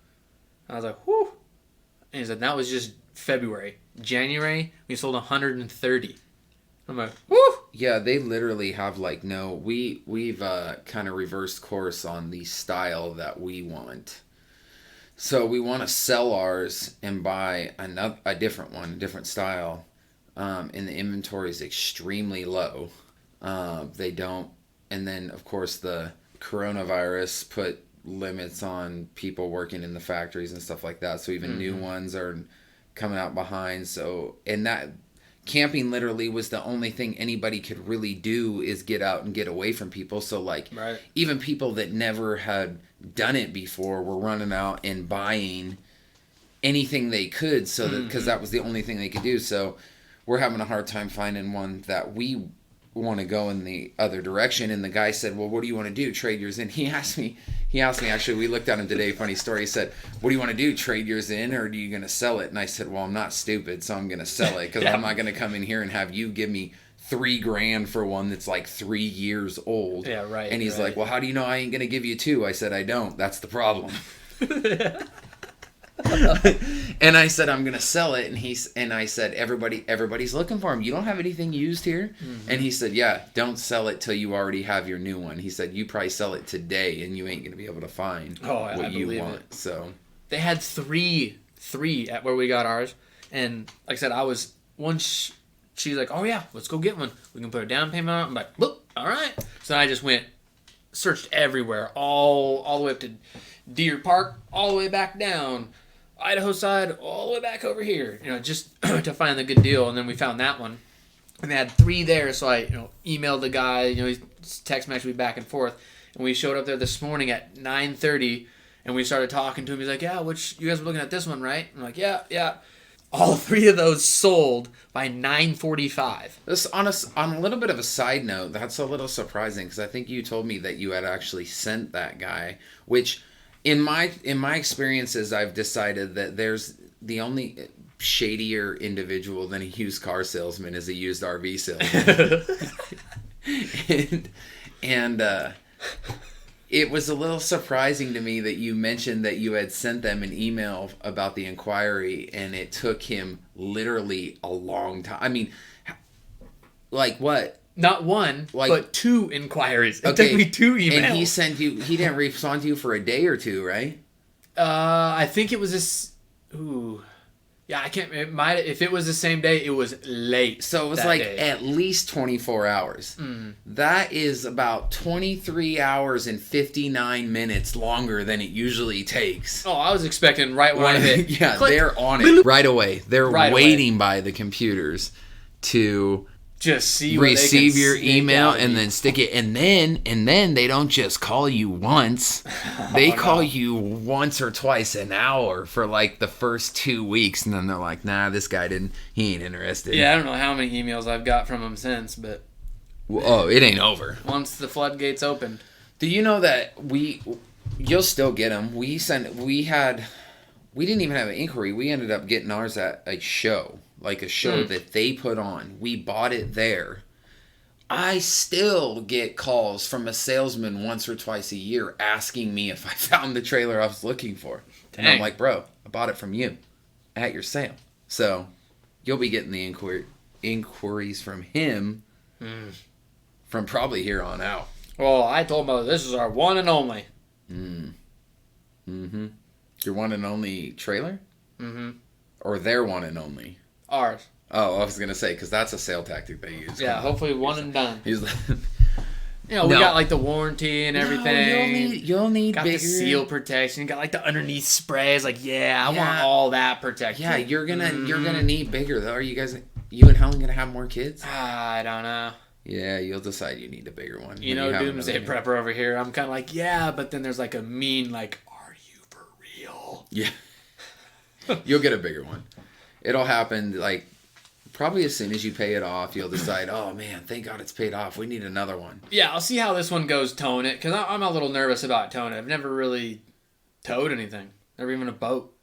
I was like, whew. And he said that was just February. January we sold 130. I'm like, woo! Yeah, they literally have we've kind of reversed course on the style that we want. So we want to sell ours and buy a different one, a different style. and the inventory is extremely low. They don't, and then of course the coronavirus put limits on people working in the factories and stuff like that. So even new ones are coming out behind. So, and that camping literally was the only thing anybody could really do is get out and get away from people. So like even people that never had done it before were running out and buying anything they could, so that because that was the only thing they could do. So we're having a hard time finding one that we want to go in the other direction. And the guy said, well, what do you want to do? Trade yours in? He asked me actually, we looked at him today, funny story. He said, what do you want to do? Trade yours in, or are you going to sell it? And I said, well, I'm not stupid, so I'm going to sell it, because I'm not going to come in here and have you give me $3,000 for one that's like 3 years old. Yeah, right. And he's like, well, how do you know I ain't going to give you two? I said, I don't. That's the problem. And I said, I'm gonna sell it, and I said, everybody's looking for them. You don't have anything used here? And he said, yeah, don't sell it till you already have your new one. He said, you probably sell it today and you ain't gonna be able to find what you want. It. So they had three at where we got ours, and like I said, I was once she's like, oh yeah, let's go get one, we can put a down payment on it. I'm like, boop, all right. So I just searched everywhere, all the way up to Deer Park, all the way back down Idaho side, all the way back over here, just to find the good deal. And then we found that one, and they had 3 there. So I, emailed the guy, he text messaged me back and forth, and we showed up there this morning at 9:30, and we started talking to him. He's like, yeah, you guys were looking at this one, right? I'm like, yeah. All 3 of those sold by 9:45. This on a little bit of a side note, that's a little surprising, because I think you told me that you had actually sent that guy, which in my experiences, I've decided that there's the only shadier individual than a used car salesman is a used RV salesman. and it was a little surprising to me that you mentioned that you had sent them an email about the inquiry, and it took him literally a long time. I mean, like what? Not one, but 2 inquiries. It took me 2 emails. And he didn't respond to you for a day or 2, right? I think it was this. Ooh. Yeah, I can't. If it was the same day, it was late. So it was like at least 24 hours. That is about 23 hours and 59 minutes longer than it usually takes. Oh, I was expecting right when I hit. Yeah, click. They're on it right away. They're waiting by the computers to just see receive your email and then stick it, and then they don't just call you once. They call you once or twice an hour for like the first 2 weeks, and then they're like, nah, this guy he ain't interested. Yeah, I don't know how many emails I've got from him since, but it ain't over. Once the floodgates opened. Do you know that you'll still get them? We didn't even have an inquiry. We ended up getting ours at a show. Like a show that they put on. We bought it there. I still get calls from a salesman once or twice a year asking me if I found the trailer I was looking for. Dang. And I'm like, bro, I bought it from you at your sale. So you'll be getting the inquiries from him from probably here on out. Well, I told him this is our one and only. Your one and only trailer? Or their one and only? Ours. Oh, I was going to say, because that's a sale tactic they use. Yeah, hopefully one and done. He's like, we got like the warranty and everything. You'll need got bigger. The seal protection. Got like the underneath sprays. Like, I want all that protection. Yeah, you're gonna need bigger though. Are you and Helen gonna have more kids? I don't know. Yeah, you'll decide you need a bigger one. Doomsday Prepper over here. I'm kind of like, but then there's like a mean like, are you for real? Yeah. You'll get a bigger one. It'll happen like probably as soon as you pay it off. You'll decide, oh man, thank God it's paid off. We need another one. Yeah, I'll see how this one goes towing it, because I'm a little nervous about towing it. I've never really towed anything, never even a boat.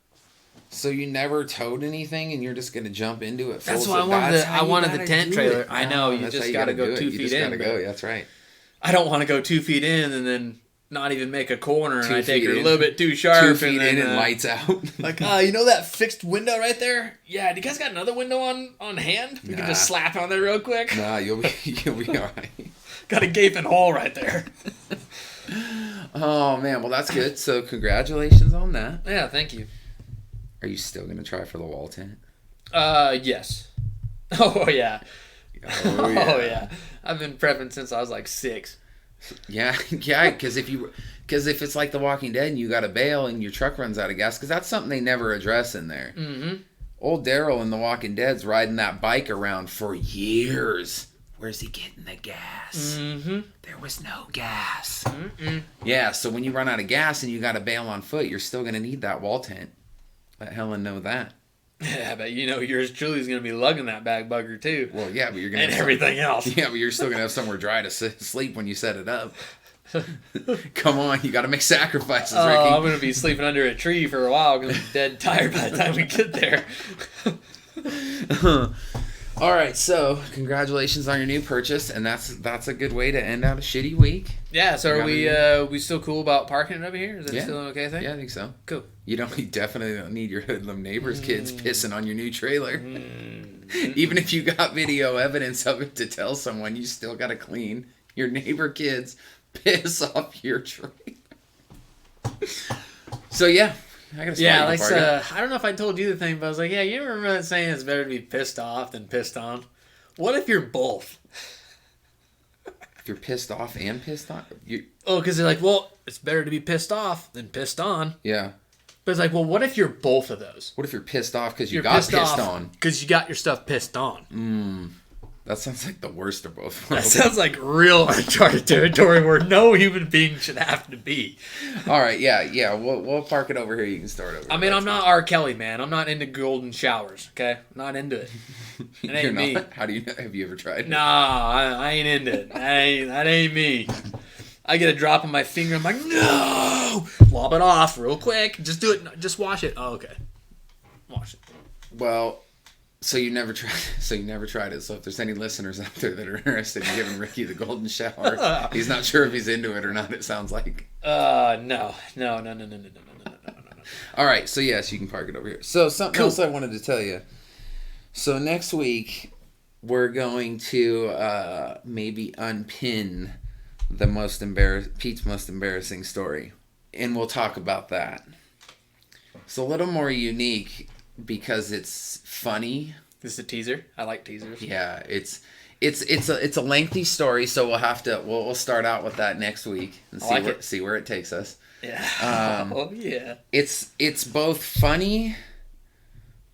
So you never towed anything, and you're just gonna jump into it. That's why I wanted the tent trailer. I know you just gotta go 2 feet in. You just gotta go. That's right. I don't want to go 2 feet in and then not even make a corner, and I take it a little bit too sharp. 2 feet in and lights out. Like, that fixed window right there? Yeah, do you guys got another window on hand? We can just slap on there real quick. Nah, you'll be all right. Got a gaping hole right there. Oh man, well that's good. So congratulations on that. Yeah, thank you. Are you still gonna try for the wall tent? Yes. Oh yeah. Oh yeah. Oh yeah. I've been prepping since I was like 6. Yeah, yeah. Because if it's like The Walking Dead and you got to bail and your truck runs out of gas, because that's something they never address in there. Mm-hmm. Old Daryl in The Walking Dead's riding that bike around for years. Where's he getting the gas? Mm-hmm. There was no gas. Mm-mm. Yeah, so when you run out of gas and you got to bail on foot, you're still going to need that wall tent. Let Helen know that. Yeah, but yours truly is gonna be lugging that bag bugger too. Well, yeah, but you're going to And everything else. Yeah, but you're still going to have somewhere dry to sleep when you set it up. Come on, you got to make sacrifices, Ricky. I'm gonna be sleeping under a tree for a while because I'm dead tired by the time we get there. All right, so congratulations on your new purchase, and that's a good way to end out a shitty week. Yeah, so are we still cool about parking it over here? Is that still an okay thing? Yeah, I think so. Cool. You definitely don't need your hoodlum neighbors' kids pissing on your new trailer. Even if you got video evidence of it to tell someone, you still got to clean your neighbor kids piss off your trailer. So yeah. I don't know if I told you the thing, but I was like, yeah, you remember that saying it's better to be pissed off than pissed on? What if you're both? If you're pissed off and pissed on? Because they're like, well, it's better to be pissed off than pissed on. Yeah. But it's like, well, what if you're both of those? What if you're pissed off because you got pissed on? Because you got your stuff pissed on. That sounds like the worst of both That worlds. sounds like real uncharted territory where no human being should have to be. All right, yeah. We'll park it over here. You can start over. I mean, I'm not R. Kelly, man. I'm not into golden showers, okay? I'm not into it. It ain't You're me. not? How do you know? Have you ever tried? Nah, I ain't into it. That ain't me. I get a drop on my finger. I'm like, no! Lob it off real quick. Just do it. Just wash it. Oh, okay. Wash it. Well, so you never tried. So you never tried it. So if there's any listeners out there that are interested in giving Ricky the golden shower, he's not sure if he's into it or not. It sounds like. No. All right. So yes, you can park it over here. So something else I wanted to tell you. So next week we're going to maybe unpin Pete's most embarrassing story, and we'll talk about that. It's a little more unique because it's funny. This is a teaser. I like teasers. Yeah, it's a lengthy story, so we'll start out with that next week and see where it takes us. Yeah. Oh yeah. It's both funny,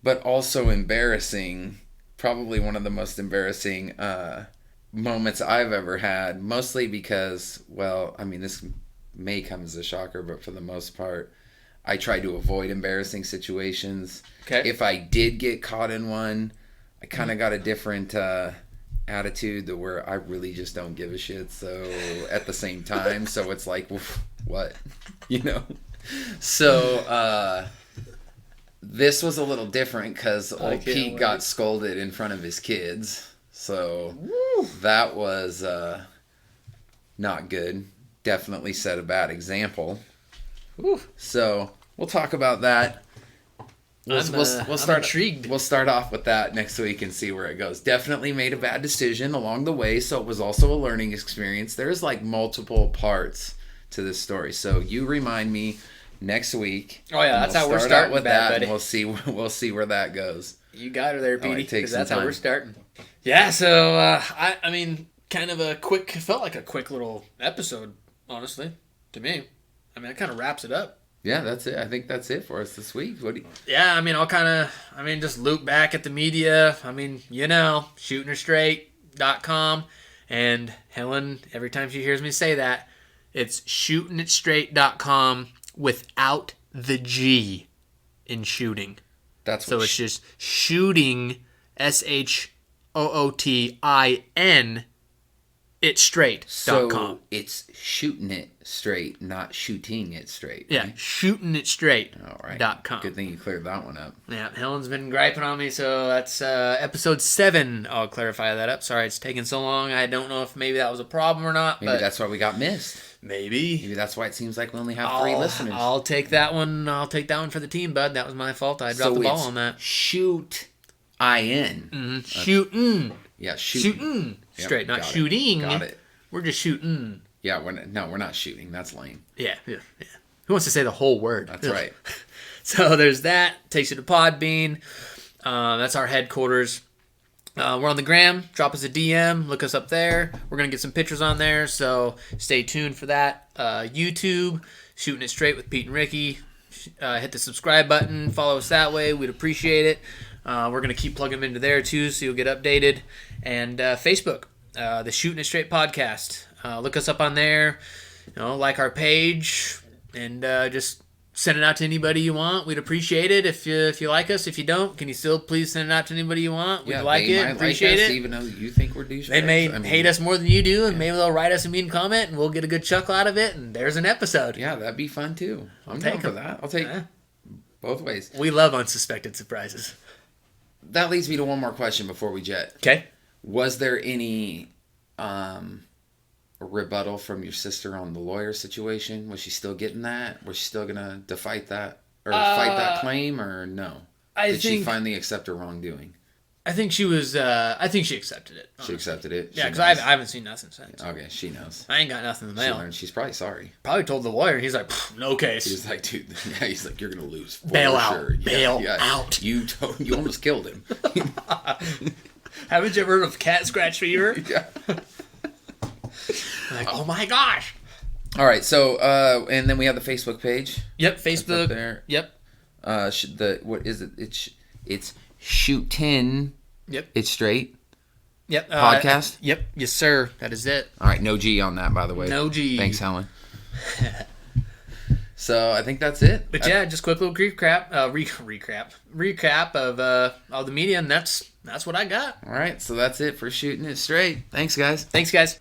but also embarrassing. Probably one of the most embarrassing moments I've ever had. Mostly because, well, I mean, this may come as a shocker, but for the most part, I try to avoid embarrassing situations. Okay. If I did get caught in one, I kind of got a different attitude to where I really just don't give a shit. So at the same time, so it's like, what, So this was a little different because old Pete got scolded in front of his kids. So that was not good. Definitely set a bad example. Woo. So we'll talk about that. I'm intrigued. We'll start off with that next week and see where it goes. Definitely made a bad decision along the way, so it was also a learning experience. There's like multiple parts to this story. So you remind me next week. Oh yeah, that's how we're starting with that, that. buddy. And we'll see where that goes. You got her there, Petey. Because that's how we're starting. Yeah. So I mean, kind of felt like a quick little episode, honestly, to me. I mean, that kind of wraps it up. Yeah, that's it. I think that's it for us this week. Yeah, I mean, just loop back at the media. I mean, shootingitstraight.com. And Helen, every time she hears me say that, it's shootingitstraight.com without the G in shooting. That's so it's just shooting, SHOOTIN, itstraight.com. So it's shooting it straight, not shooting it straight. Yeah, right? shootingitstraight.com. All right. Good thing you cleared that one up. Yeah, Helen's been griping on me, so that's episode 7. I'll clarify that up. Sorry it's taking so long. I don't know if maybe that was a problem or not. Maybe that's why we got missed. Maybe that's why it seems like we only have 3 listeners. I'll take that one. I'll take that one for the team, bud. That was my fault. I dropped the ball on that. Shoot, IN. Mm-hmm. Shooting. Yeah, shooting. Straight, not shooting. Got it. We're just shooting. Yeah, we're not shooting. That's lame. Yeah. Who wants to say the whole word? That's right. So there's that. Takes you to Podbean. That's our headquarters. We're on the gram. Drop us a DM. Look us up there. We're going to get some pictures on there, so stay tuned for that. YouTube, Shooting It Straight with Pete and Ricky. Hit the subscribe button. Follow us that way. We'd appreciate it. We're going to keep plugging them into there, too, so you'll get updated. And Facebook, the Shooting It Straight podcast. Look us up on there. Like our page. And just send it out to anybody you want. We'd appreciate it if you like us. If you don't, can you still please send it out to anybody you want? We'd like it. Appreciate it. Even though you think we're douchebags. They may hate us more than you do, and maybe they'll write us a mean comment, and we'll get a good chuckle out of it, and there's an episode. Yeah, that'd be fun, too. I'm down for that. I'll take both ways. We love unsuspected surprises. That leads me to one more question before we jet. Okay. Was there any rebuttal from your sister on the lawyer situation? Was she still getting that? Was she still gonna fight that fight that claim, or no? Did she finally accept her wrongdoing? I think she was. I think she accepted it. She accepted it. Yeah, because I haven't seen nothing since. Okay, she knows. I ain't got nothing in the mail. She's probably sorry. Probably told the lawyer. He's like, no case. He's like, dude. Yeah, he's like, you're gonna lose. Bail out. Sure. Bail out. You almost killed him. Haven't you ever heard of cat scratch fever? Yeah. Like, oh my gosh. All right, so and then we have the Facebook page. Yep, Facebook. There. Yep. What is it? It's Shootin'. Yep. It's Straight. Yep. Podcast. Yep. Yes, sir. That is it. All right, no G on that, by the way. No G. Thanks, Helen. So I think that's it. But yeah, just quick little recap of all the media, and that's what I got. All right, so that's it for Shooting It Straight. Thanks, guys. Thanks, guys.